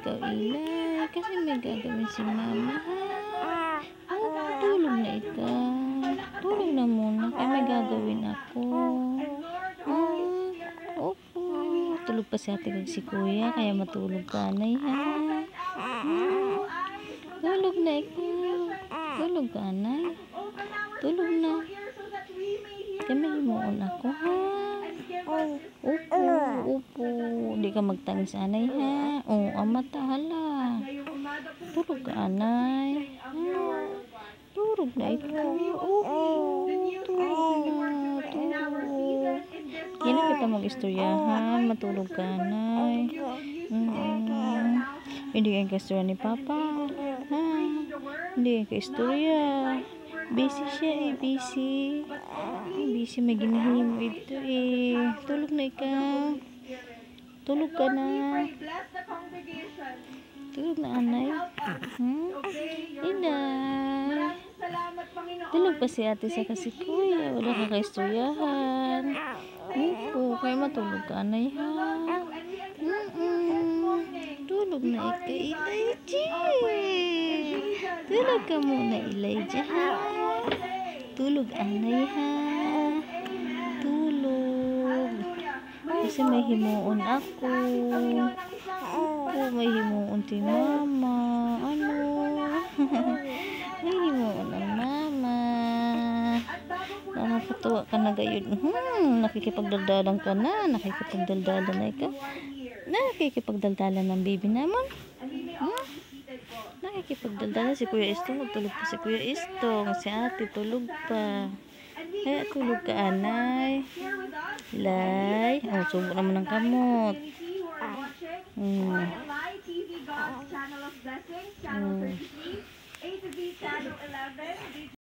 ikaw, Ilay. Kasi may gagawin si mama, ha? Tulog na ikaw. Tulog na muna. Kaya may gagawin ako. Opo. Tulog pa si ate kag si kuya. Kaya matulog ka, Nay, ha? Tulog na ikaw. Tulog ka, Nay. Tulog na. Kaya may himuon ako, ha? Opo. Hindi ka magtangis, anay, ha? Mata, hala. Tulog ka, anay. Tulog na ikaw. Tulog na. Hindi na kita mag-istoryahan. Matulog ka, anay. Hindi ka istorya ni Papa. Ha? Hindi ka istorya. Busy siya, busy. Busy, may ginahimo ito, Tulog na ikaw. Tulog ka na. Tulog na, anay. Inay. Tulog pa si ate sa kasi kuya. Wala ka kaistoryahan. Opo, kaya matulog ka, anay, ha? Tulog na ikaw, Elijah. Tulog ka muna, Elijah, ha? Tulog, anay, ha? Tulog. Kasi may himuon ako. May himuon si mama. Ano? May himuon ang mama. Nakakatuwa ka na gayon. Nakikipagdaldalan ka na. Nakikipagdaldalan na ikaw. Nakikipagdaldalan ng baby naman. Nakikipagdaldalan si Kuya Istong. Tulog pa si Kuya Istong. Si ate tulog pa. Kaya tulog ka, anay. Lay. Subo naman ng kamot.